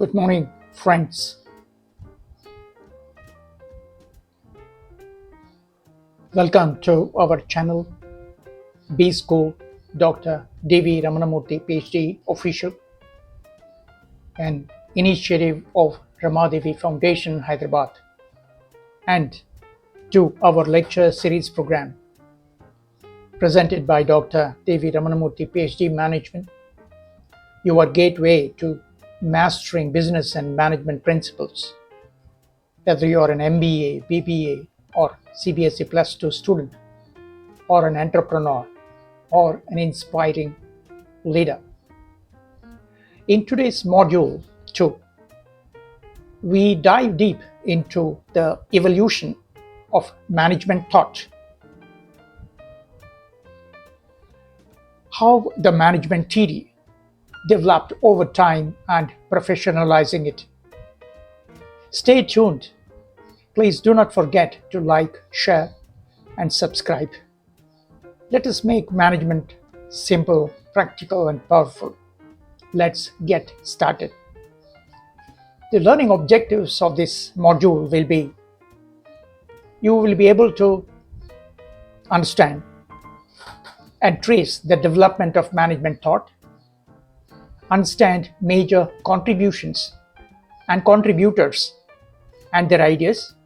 Good morning, friends. Welcome to our channel, B School, Dr. D.V. Murthy, PhD official, an initiative of Ramadevi Foundation, Hyderabad, and to our lecture series program presented by Dr. D.V. Murthy, PhD Management, your gateway to mastering business and management principles. Whether you are an MBA, BBA, or CBSE Plus 2 student, or an entrepreneur, or an inspiring leader. In today's module 2, we dive deep into the evolution of management thought, how the management theory developed over time and professionalizing it. Stay tuned. Please do not forget to like, share, and subscribe. Let us make management simple, practical, and powerful. Let's get started. The learning objectives of this module will be: you will be able to understand and trace the development of management thought, understand major contributions and contributors and their ideas,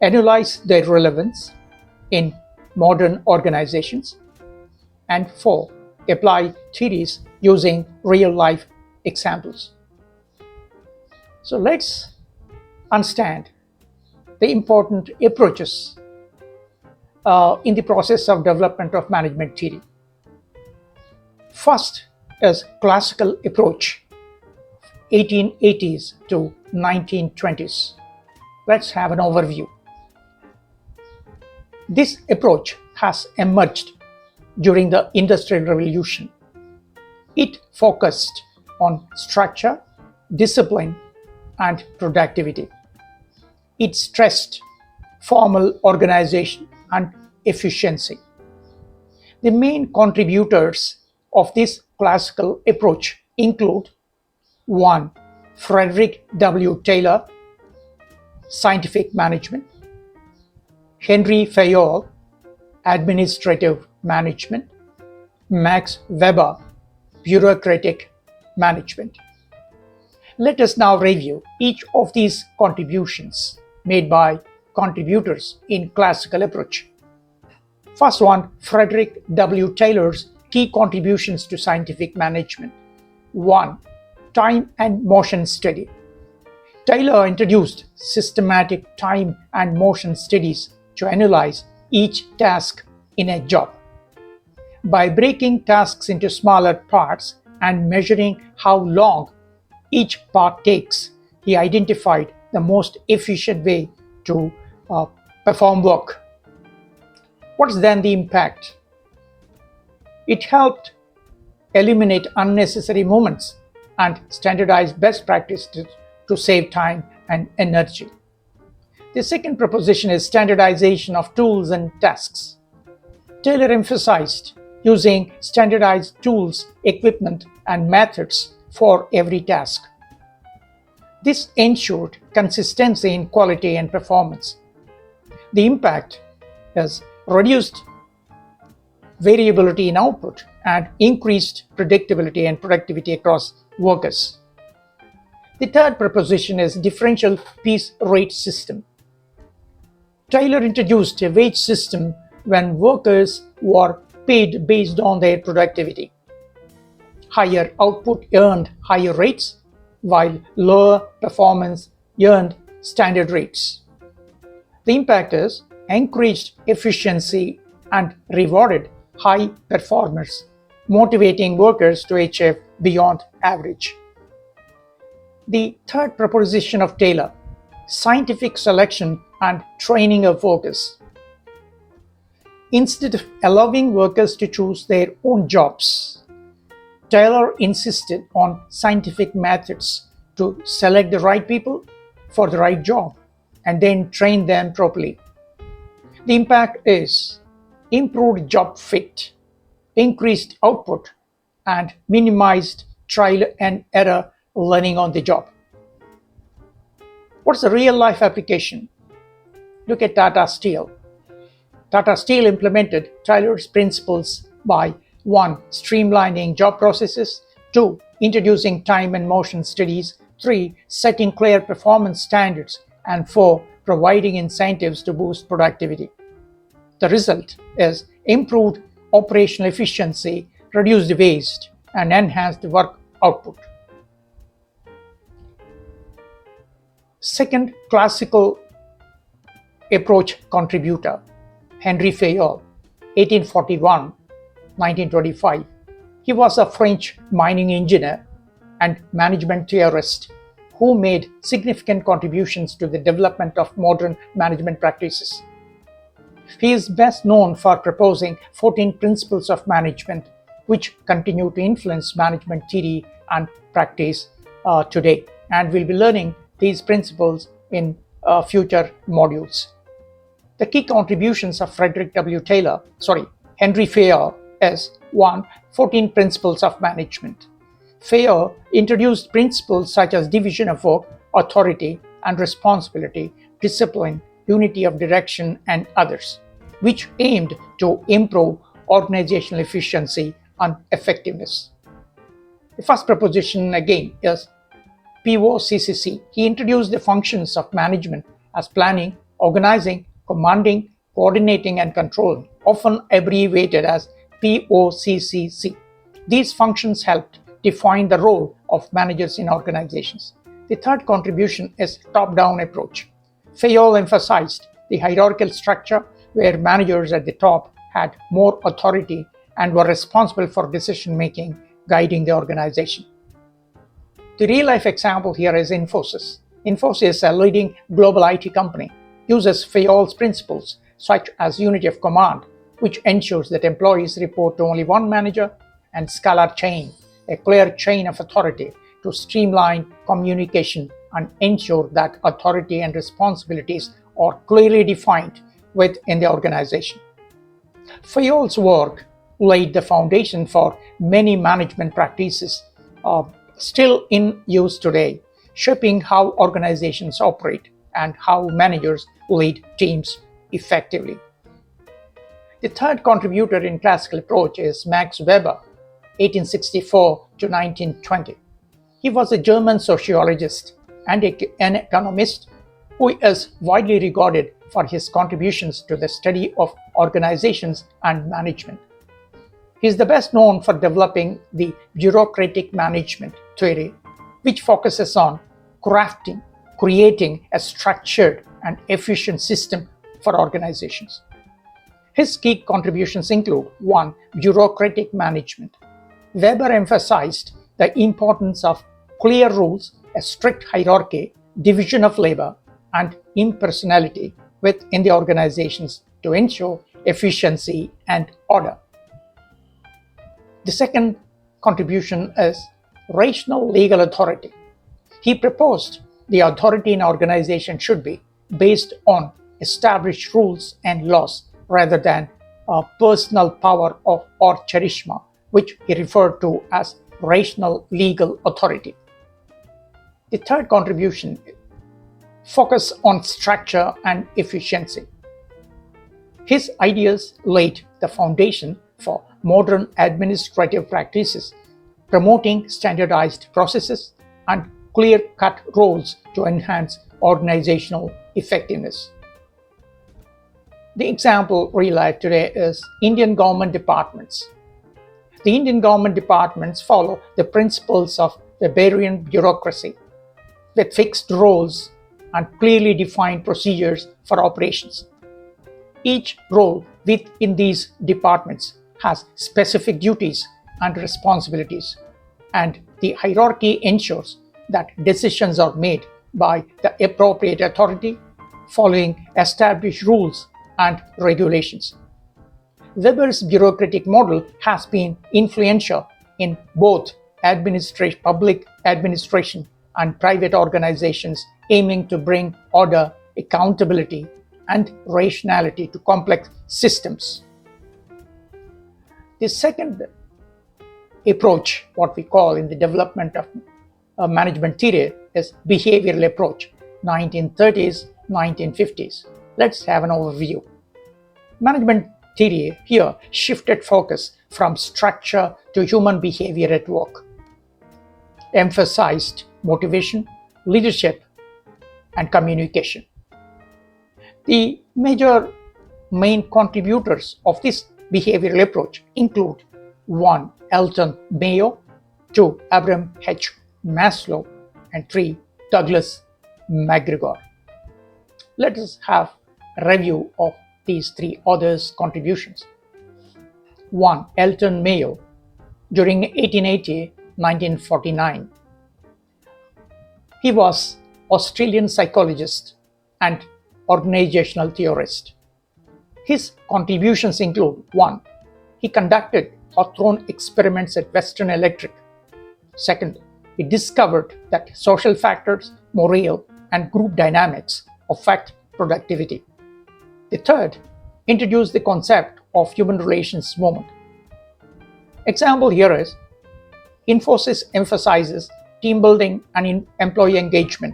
analyze their relevance in modern organizations, and 4, apply theories using real-life examples. So let's understand the important approaches in the process of development of management theory. First is classical approach, 1880s to 1920s. Let's have an overview. This approach has emerged during the Industrial Revolution. It focused on structure, discipline, and productivity. It stressed formal organization and efficiency. The main contributors of this classical approach include: 1. Frederick W. Taylor, Scientific Management; Henri Fayol, Administrative Management; Max Weber, Bureaucratic Management. Let us now review each of these contributions made by contributors in classical approach. First one, Frederick W. Taylor's key contributions to scientific management. 1. Time and motion study. Taylor introduced systematic time and motion studies to analyze each task in a job. By breaking tasks into smaller parts and measuring how long each part takes, he identified the most efficient way to perform work. What is then the impact? It helped eliminate unnecessary movements and standardize best practices to save time and energy. The second proposition is standardization of tools and tasks. Taylor emphasized using standardized tools, equipment, and methods for every task. This ensured consistency in quality and performance. The impact is reduced variability in output and increased predictability and productivity across workers. The third proposition is differential piece rate system. Taylor introduced a wage system when workers were paid based on their productivity. Higher output earned higher rates, while lower performance earned standard rates. The impact is increased efficiency and rewarded high performers, motivating workers to achieve beyond average. The third proposition of Taylor, scientific selection and training of workers. Instead of allowing workers to choose their own jobs, Taylor insisted on scientific methods to select the right people for the right job and then train them properly. The impact is improved job fit, increased output, and minimized trial and error learning on the job. What's the real life application? Look at Tata Steel. Tata Steel implemented Taylor's principles by 1. Streamlining job processes, 2. Introducing time and motion studies, 3. Setting clear performance standards, and 4. Providing incentives to boost productivity. The result is improved operational efficiency, reduced waste, and enhanced work output. Second classical approach contributor, Henri Fayol, 1841-1925. He was a French mining engineer and management theorist who made significant contributions to the development of modern management practices. He is best known for proposing 14 principles of management, which continue to influence management theory and practice today. And we'll be learning these principles in future modules. The key contributions of Henri Fayol is 1. 14 principles of management. Fayol introduced principles such as division of work, authority and responsibility, discipline, unity of direction, and others, which aimed to improve organizational efficiency and effectiveness. The first proposition again is POCCC. He introduced the functions of management as planning, organizing, commanding, coordinating, and controlling, often abbreviated as POCCC. These functions helped define the role of managers in organizations. The third contribution is top-down approach. Fayol emphasized the hierarchical structure where managers at the top had more authority and were responsible for decision-making, guiding the organization. The real-life example here is Infosys. Infosys, a leading global IT company, uses Fayol's principles such as unity of command, which ensures that employees report to only one manager, and scalar chain, a clear chain of authority to streamline communication and ensure that authority and responsibilities are clearly defined within the organization. Fayol's work laid the foundation for many management practices still in use today, shaping how organizations operate and how managers lead teams effectively. The third contributor in classical approach is Max Weber, 1864 to 1920. He was a German sociologist and an economist who is widely regarded for his contributions to the study of organizations and management. He is the best known for developing the bureaucratic management theory, which focuses on creating a structured and efficient system for organizations. His key contributions include 1. Bureaucratic management. Weber emphasized the importance of clear rules, a strict hierarchy, division of labor, and impersonality within the organizations to ensure efficiency and order. The second contribution is rational legal authority. He proposed the authority in an organization should be based on established rules and laws rather than personal power or charisma, which he referred to as rational legal authority. The third contribution, focus on structure and efficiency. His ideas laid the foundation for modern administrative practices, promoting standardized processes and clear-cut roles to enhance organizational effectiveness. The example real life today is Indian government departments. The Indian government departments follow the principles of Weberian bureaucracy with fixed roles and clearly defined procedures for operations. Each role within these departments has specific duties and responsibilities, and the hierarchy ensures that decisions are made by the appropriate authority following established rules and regulations. Weber's bureaucratic model has been influential in both public administration and private organizations aiming to bring order, accountability, and rationality to complex systems. The second approach, what we call in the development of management theory is behavioral approach, 1930s, 1950s. Let's have an overview. Management theory here shifted focus from structure to human behavior at work, emphasized motivation, leadership, and communication. The major main contributors of this behavioral approach include 1. Elton, Mayo, 2. Abraham H. Maslow, and 3. Douglas McGregor. Let us have a review of these three authors' contributions. 1. Elton Mayo, during 1880-1949. He was Australian psychologist and organizational theorist. His contributions include 1. He conducted Hawthorne experiments at Western Electric. 2. He discovered that social factors, morale, and group dynamics affect productivity. The 3rd introduced the concept of human relations movement. Example here is Infosys emphasizes team building and employee engagement,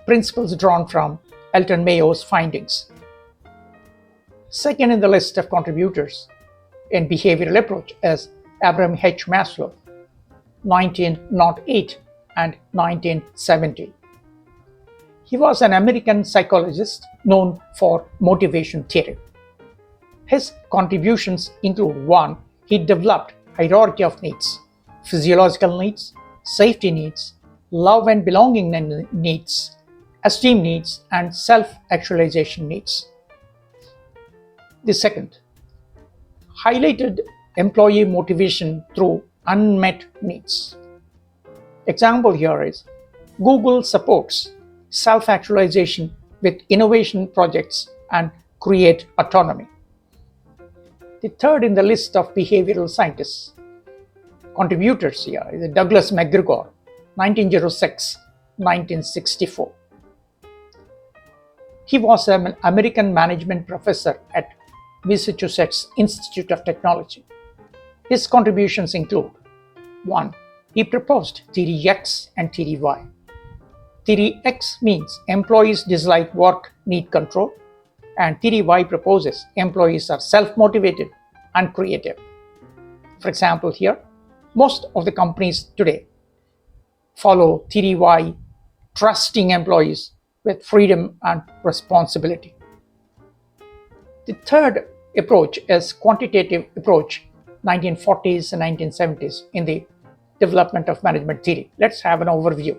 principles drawn from Elton Mayo's findings. Second in the list of contributors in behavioral approach is Abraham H. Maslow, 1908 and 1970. He was an American psychologist known for motivation theory. His contributions include 1. He developed hierarchy of needs, physiological needs, safety needs, love and belonging needs, esteem needs, and self-actualization needs. The 2nd highlighted employee motivation through unmet needs. Example here is Google supports self-actualization with innovation projects and create autonomy. The 3rd in the list of behavioral scientists contributors here is Douglas McGregor, 1906-1964. He was an American management professor at Massachusetts Institute of Technology. His contributions include 1. He proposed Theory X and Theory Y. Theory X means employees dislike work, need control, and Theory Y proposes employees are self-motivated and creative. For example here, most of the companies today follow Theory Y, trusting employees with freedom and responsibility. The 3rd approach is quantitative approach, 1940s and 1970s in the development of management theory. Let's have an overview.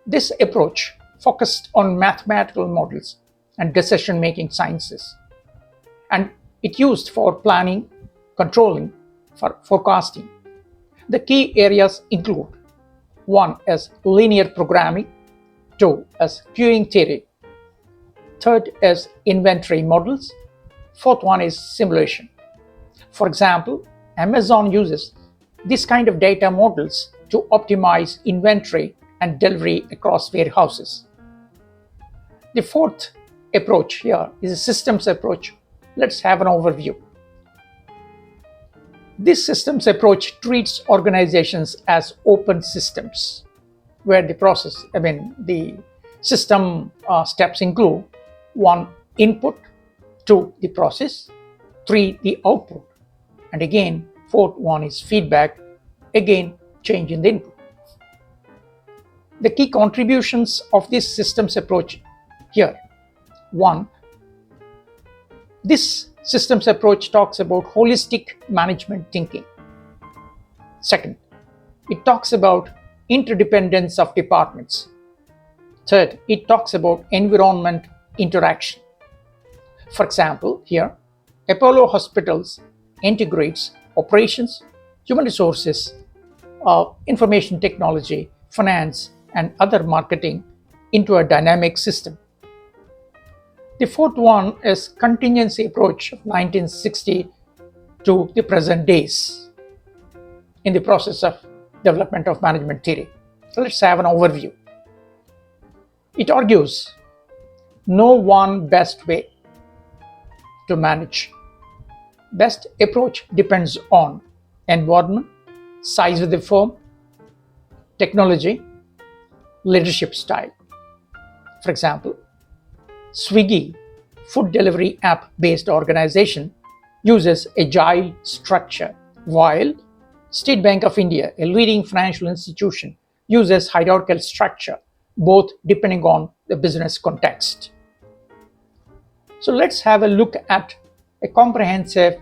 This approach focused on mathematical models and decision-making sciences, and it used for planning, controlling, for forecasting. The key areas include 1 is linear programming, 2 is queuing theory, 3rd is inventory models, 4th one is simulation. For example, Amazon uses this kind of data models to optimize inventory and delivery across warehouses. The 4th approach here is a systems approach. Let's have an overview. This systems approach treats organizations as open systems, where the system steps include 1. Input, 2. The process, 3. The output, and again 4th one is feedback, again change in the input. The key contributions of this systems approach here. 1. This systems approach talks about holistic management thinking. 2nd, it talks about interdependence of departments. 3rd, it talks about environment interaction. For example, here, Apollo Hospitals integrates operations, human resources, information technology, finance, and other marketing into a dynamic system. The 4th one is contingency approach of 1960 to the present days in the process of development of management theory. So let's have an overview. It argues no one best way to manage. Best approach depends on environment, size of the firm, technology, leadership style. For example, Swiggy, food delivery app based organization, uses agile structure, while State Bank of India, a leading financial institution, uses hierarchical structure, both depending on the business context. So let's have a look at a comprehensive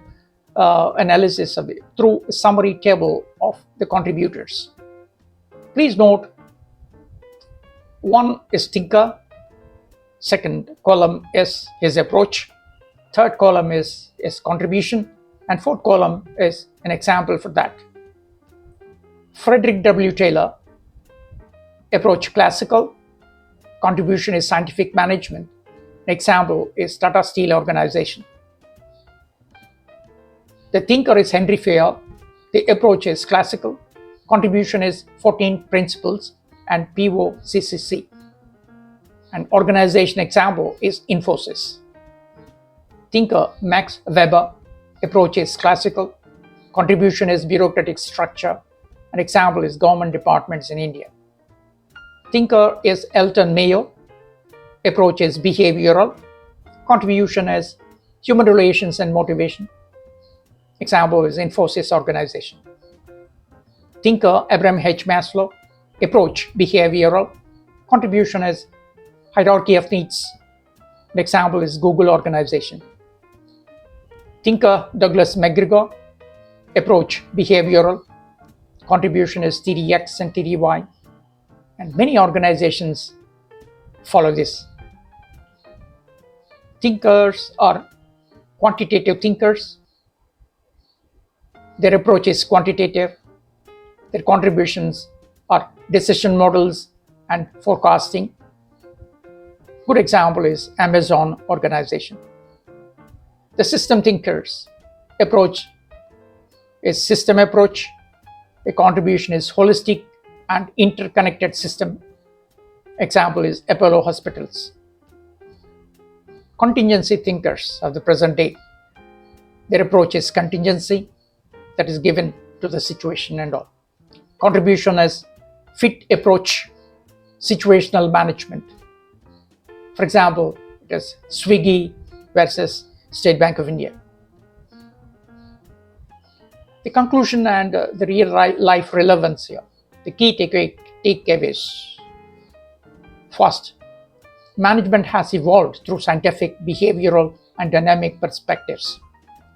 analysis of it through a summary table of the contributors. Please note, one is thinker, second column is his approach, third column is his contribution, and fourth column is an example for that. Frederick W. Taylor, approach classical, contribution is scientific management, example is Tata Steel organization. The thinker is Henri Fayol, the approach is classical, contribution is 14 principles and POCCC. An organization example is Infosys. Thinker Max Weber, approach is classical, contribution is bureaucratic structure, an example is government departments in India. Thinker is Elton Mayo, approach is behavioral, contribution is human relations and motivation, example is Infosys organization. Thinker Abraham H. Maslow, approach behavioral, contribution is hierarchy of needs, the example is Google organization. Thinker Douglas McGregor, approach behavioral, contribution is theory X and theory Y, and many organizations follow this. Thinkers are quantitative thinkers. Their approach is quantitative. Their contributions are decision models and forecasting. Good example is Amazon organization. The system thinkers approach is system approach. The contribution is holistic and interconnected system. Example is Apollo Hospitals. Contingency thinkers of the present day. Their approach is contingency, that is given to the situation and all. Contribution is fit approach, situational management. For example, it is Swiggy versus State Bank of India. The conclusion and the real life relevance here. The key takeaways. First, management has evolved through scientific, behavioral, and dynamic perspectives.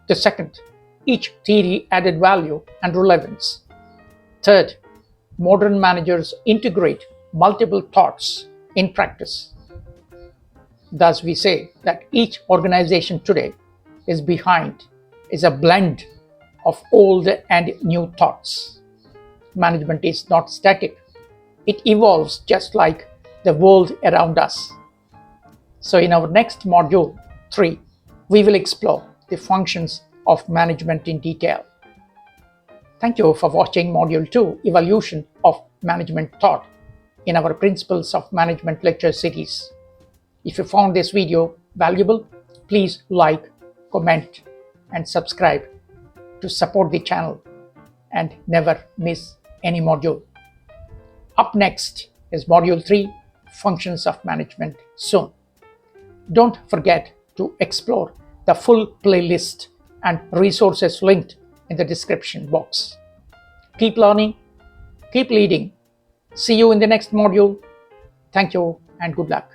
The second, each theory added value and relevance. Third, modern managers integrate multiple thoughts in practice. Thus, we say that each organization today is a blend of old and new thoughts. Management is not static. It evolves just like the world around us. So in our next module 3, we will explore the functions of management in detail. Thank you for watching Module 2, Evolution of Management Thought in our Principles of Management lecture series. If you found this video valuable, please like, comment, and subscribe to support the channel and never miss any module. Up next is Module 3, Functions of Management soon. Don't forget to explore the full playlist and resources linked in the description box. Keep learning, keep leading. See you in the next module. Thank you and good luck.